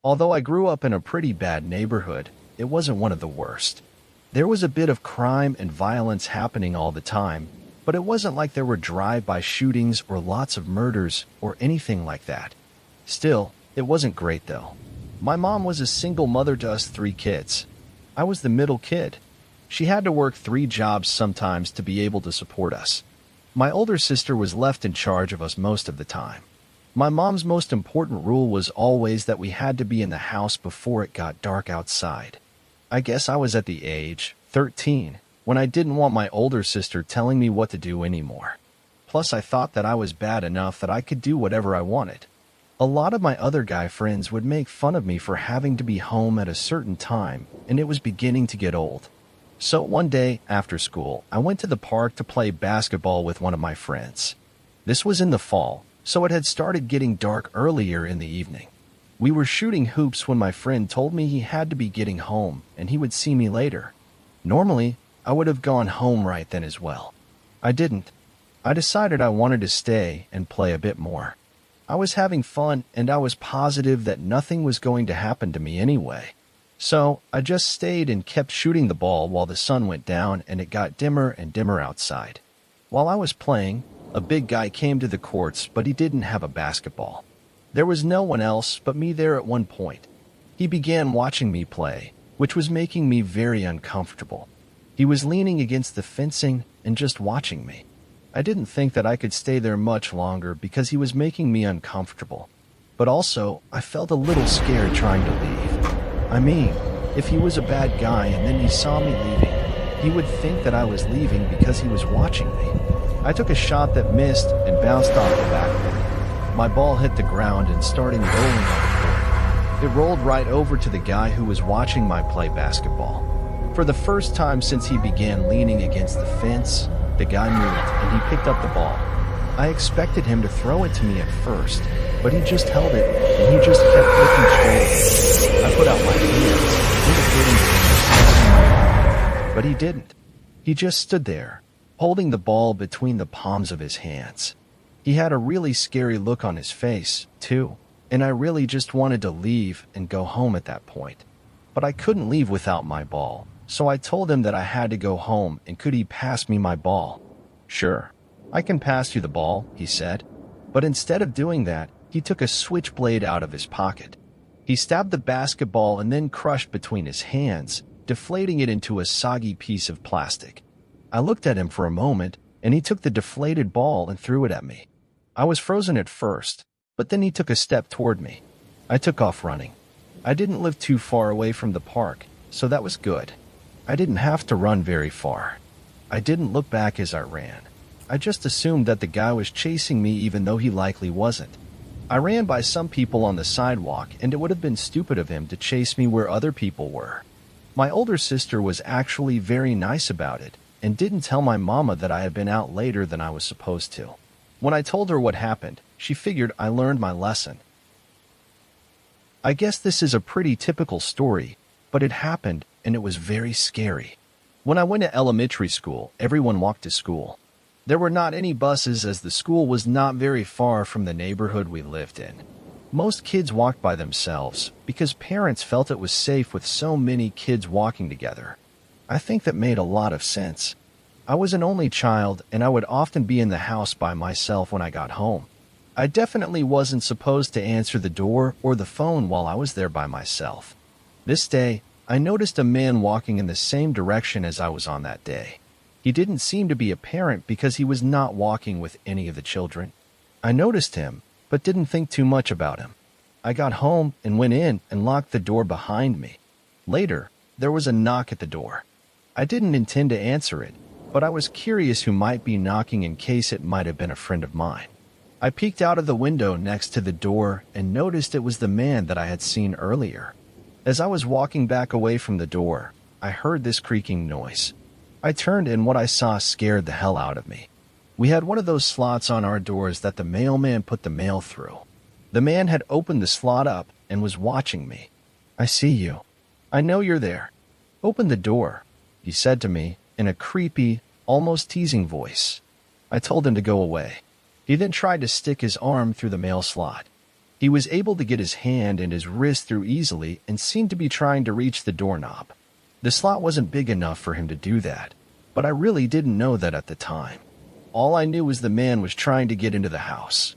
Although I grew up in a pretty bad neighborhood, it wasn't one of the worst. There was a bit of crime and violence happening all the time, but it wasn't like there were drive-by shootings or lots of murders or anything like that. Still, it wasn't great though. My mom was a single mother to us 3 kids. I was the middle kid. She had to work 3 jobs sometimes to be able to support us. My older sister was left in charge of us most of the time. My mom's most important rule was always that we had to be in the house before it got dark outside. I guess I was at the age, 13, when I didn't want my older sister telling me what to do anymore. Plus, I thought that I was bad enough that I could do whatever I wanted. A lot of my other guy friends would make fun of me for having to be home at a certain time, and it was beginning to get old. So one day, after school, I went to the park to play basketball with one of my friends. This was in the fall, so it had started getting dark earlier in the evening. We were shooting hoops when my friend told me he had to be getting home and he would see me later. Normally, I would have gone home right then as well. I didn't. I decided I wanted to stay and play a bit more. I was having fun and I was positive that nothing was going to happen to me anyway. So I just stayed and kept shooting the ball while the sun went down and it got dimmer and dimmer outside. While I was playing, a big guy came to the courts, but he didn't have a basketball. There was no one else but me there at one point. He began watching me play, which was making me very uncomfortable. He was leaning against the fencing and just watching me. I didn't think that I could stay there much longer because he was making me uncomfortable. But also, I felt a little scared trying to leave. I mean, if he was a bad guy and then he saw me leaving, he would think that I was leaving because he was watching me. I took a shot that missed and bounced off the backboard. My ball hit the ground and started rolling on the court. It rolled right over to the guy who was watching my play basketball. For the first time since he began leaning against the fence, the guy moved and he picked up the ball. I expected him to throw it to me at first, but he just held it and he just kept looking straight at me. I put out my hands, indicating but he didn't. He just stood there, holding the ball between the palms of his hands. He had a really scary look on his face, too, and I really just wanted to leave and go home at that point. But I couldn't leave without my ball, so I told him that I had to go home and could he pass me my ball. Sure, I can pass you the ball, he said. But instead of doing that, he took a switchblade out of his pocket. He stabbed the basketball and then crushed between his hands, deflating it into a soggy piece of plastic. I looked at him for a moment, and he took the deflated ball and threw it at me. I was frozen at first, but then he took a step toward me. I took off running. I didn't live too far away from the park, so that was good. I didn't have to run very far. I didn't look back as I ran. I just assumed that the guy was chasing me even though he likely wasn't. I ran by some people on the sidewalk, and it would have been stupid of him to chase me where other people were. My older sister was actually very nice about it, and didn't tell my mama that I had been out later than I was supposed to. When I told her what happened, she figured I learned my lesson. I guess this is a pretty typical story, but it happened and it was very scary. When I went to elementary school, everyone walked to school. There were not any buses as the school was not very far from the neighborhood we lived in. Most kids walked by themselves because parents felt it was safe with so many kids walking together. I think that made a lot of sense. I was an only child, and I would often be in the house by myself when I got home. I definitely wasn't supposed to answer the door or the phone while I was there by myself. This day, I noticed a man walking in the same direction as I was on that day. He didn't seem to be a parent because he was not walking with any of the children. I noticed him, but didn't think too much about him. I got home and went in and locked the door behind me. Later, there was a knock at the door. I didn't intend to answer it, but I was curious who might be knocking in case it might have been a friend of mine. I peeked out of the window next to the door and noticed it was the man that I had seen earlier. As I was walking back away from the door, I heard this creaking noise. I turned and what I saw scared the hell out of me. We had one of those slots on our doors that the mailman put the mail through. The man had opened the slot up and was watching me. "I see you. I know you're there. Open the door," he said to me in a creepy, almost teasing voice. I told him to go away. He then tried to stick his arm through the mail slot. He was able to get his hand and his wrist through easily and seemed to be trying to reach the doorknob. The slot wasn't big enough for him to do that, but I really didn't know that at the time. All I knew was the man was trying to get into the house.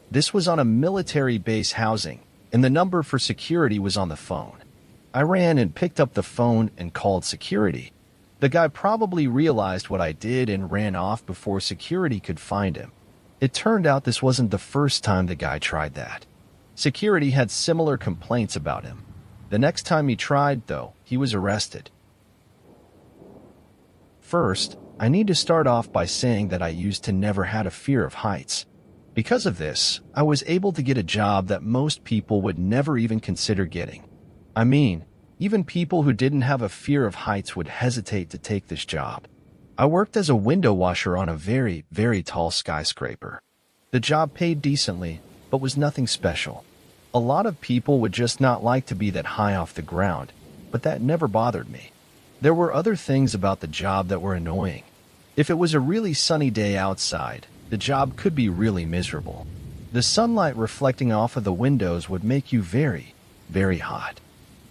This was on a military base housing, and the number for security was on the phone. I ran and picked up the phone and called security. The guy probably realized what I did and ran off before security could find him. It turned out this wasn't the first time the guy tried that. Security had similar complaints about him. The next time he tried, though, he was arrested. First, I need to start off by saying that I used to never had a fear of heights. Because of this, I was able to get a job that most people would never even consider getting. I mean, even people who didn't have a fear of heights would hesitate to take this job. I worked as a window washer on a very, very tall skyscraper. The job paid decently, but was nothing special. A lot of people would just not like to be that high off the ground, but that never bothered me. There were other things about the job that were annoying. If it was a really sunny day outside, the job could be really miserable. The sunlight reflecting off of the windows would make you very, very hot.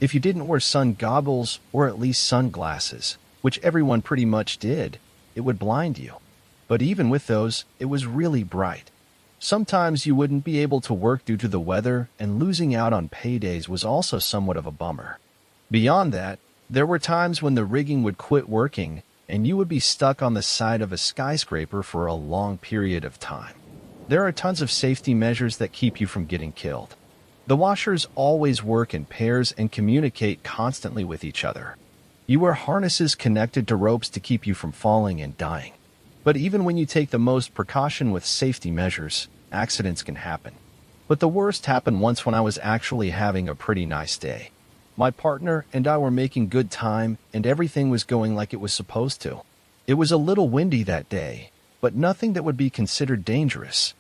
If you didn't wear sun goggles or at least sunglasses, which everyone pretty much did, it would blind you. But even with those, it was really bright. Sometimes you wouldn't be able to work due to the weather, and losing out on paydays was also somewhat of a bummer. Beyond that, there were times when the rigging would quit working, and you would be stuck on the side of a skyscraper for a long period of time. There are tons of safety measures that keep you from getting killed. The washers always work in pairs and communicate constantly with each other. You wear harnesses connected to ropes to keep you from falling and dying. But even when you take the most precaution with safety measures, accidents can happen. But the worst happened once when I was actually having a pretty nice day. My partner and I were making good time, and everything was going like it was supposed to. It was a little windy that day, but nothing that would be considered dangerous.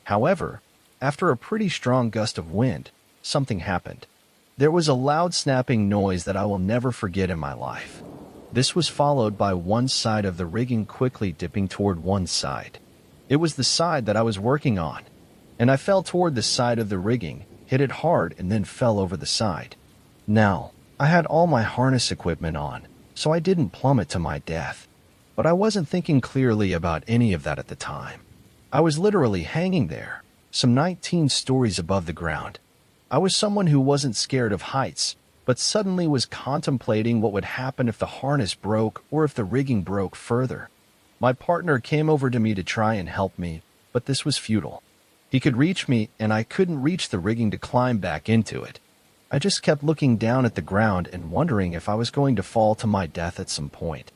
However, after a pretty strong gust of wind, something happened. There was a loud snapping noise that I will never forget in my life. This was followed by one side of the rigging quickly dipping toward one side. It was the side that I was working on, and I fell toward the side of the rigging, hit it hard, and then fell over the side. Now, I had all my harness equipment on, so I didn't plummet to my death. But I wasn't thinking clearly about any of that at the time. I was literally hanging there, some 19 stories above the ground. I was someone who wasn't scared of heights, but suddenly was contemplating what would happen if the harness broke or if the rigging broke further. My partner came over to me to try and help me, but this was futile. He could reach me, and I couldn't reach the rigging to climb back into it. I just kept looking down at the ground and wondering if I was going to fall to my death at some point.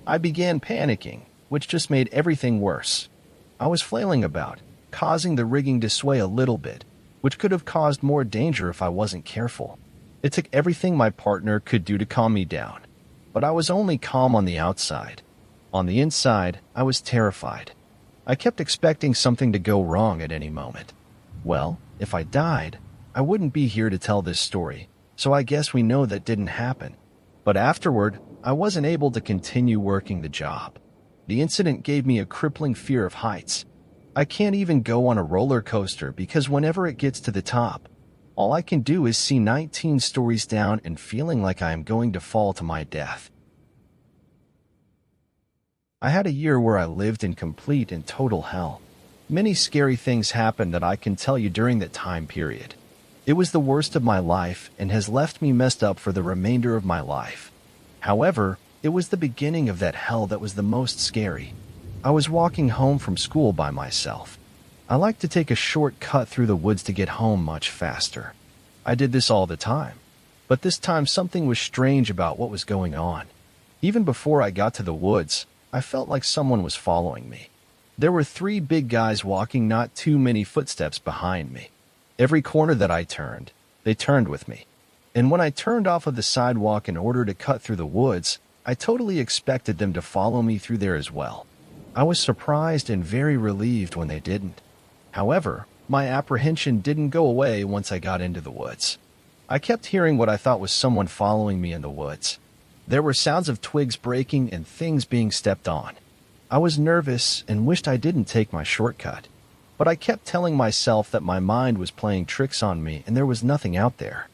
I began panicking, which just made everything worse. I was flailing about, causing the rigging to sway a little bit, which could have caused more danger if I wasn't careful. It took everything my partner could do to calm me down, but I was only calm on the outside. On the inside, I was terrified. I kept expecting something to go wrong at any moment. Well, if I died, I wouldn't be here to tell this story, so I guess we know that didn't happen. But afterward, I wasn't able to continue working the job. The incident gave me a crippling fear of heights. I can't even go on a roller coaster because whenever it gets to the top, all I can do is see 19 stories down and feeling like I am going to fall to my death. I had a year where I lived in complete and total hell. Many scary things happened that I can tell you during that time period. It was the worst of my life and has left me messed up for the remainder of my life. However, it was the beginning of that hell that was the most scary. I was walking home from school by myself. I like to take a short cut through the woods to get home much faster. I did this all the time, but this time something was strange about what was going on. Even before I got to the woods, I felt like someone was following me. There were 3 big guys walking not too many footsteps behind me. Every corner that I turned, they turned with me. And when I turned off of the sidewalk in order to cut through the woods, I totally expected them to follow me through there as well. I was surprised and very relieved when they didn't. However, my apprehension didn't go away once I got into the woods. I kept hearing what I thought was someone following me in the woods. There were sounds of twigs breaking and things being stepped on. I was nervous and wished I didn't take my shortcut. But I kept telling myself that my mind was playing tricks on me and there was nothing out there.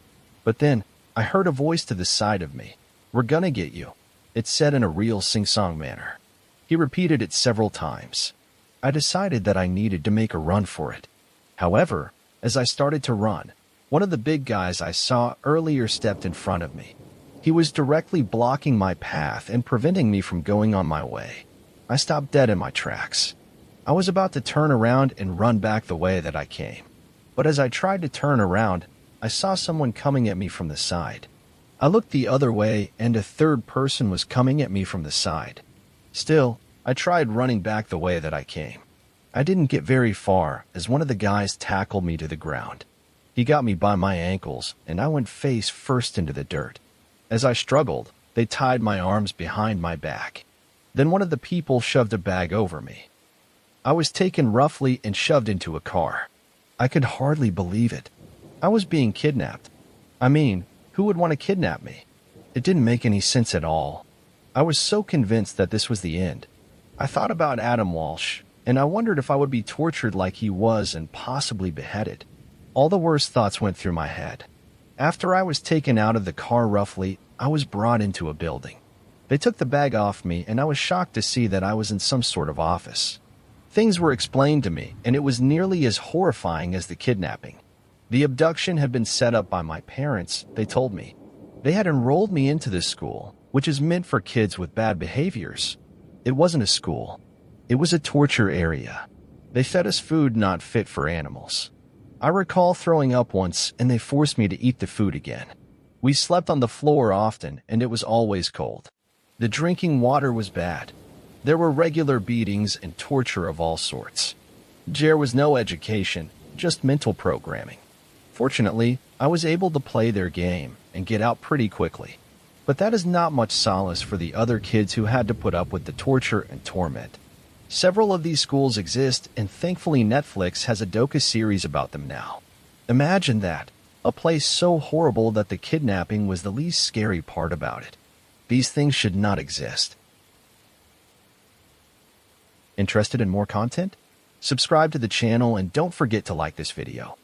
But then, I heard a voice to the side of me. "We're gonna get you," it said in a real sing-song manner. He repeated it several times. I decided that I needed to make a run for it. However, as I started to run, one of the big guys I saw earlier stepped in front of me. He was directly blocking my path and preventing me from going on my way. I stopped dead in my tracks. I was about to turn around and run back the way that I came. But as I tried to turn around, I saw someone coming at me from the side. I looked the other way and a third person was coming at me from the side. Still, I tried running back the way that I came. I didn't get very far as one of the guys tackled me to the ground. He got me by my ankles and I went face first into the dirt. As I struggled, they tied my arms behind my back. Then one of the people shoved a bag over me. I was taken roughly and shoved into a car. I could hardly believe it. I was being kidnapped. I mean, who would want to kidnap me? It didn't make any sense at all. I was so convinced that this was the end. I thought about Adam Walsh, and I wondered if I would be tortured like he was and possibly beheaded. All the worst thoughts went through my head. After I was taken out of the car roughly, I was brought into a building. They took the bag off me, and I was shocked to see that I was in some sort of office. Things were explained to me, and it was nearly as horrifying as the kidnapping. The abduction had been set up by my parents, they told me. They had enrolled me into this school, which is meant for kids with bad behaviors. It wasn't a school. It was a torture area. They fed us food not fit for animals. I recall throwing up once, and they forced me to eat the food again. We slept on the floor often, and it was always cold. The drinking water was bad. There were regular beatings and torture of all sorts. There was no education, just mental programming. Fortunately, I was able to play their game and get out pretty quickly. But that is not much solace for the other kids who had to put up with the torture and torment. Several of these schools exist, and thankfully Netflix has a docu-series about them now. Imagine that, a place so horrible that the kidnapping was the least scary part about it. These things should not exist. Interested in more content? Subscribe to the channel and don't forget to like this video.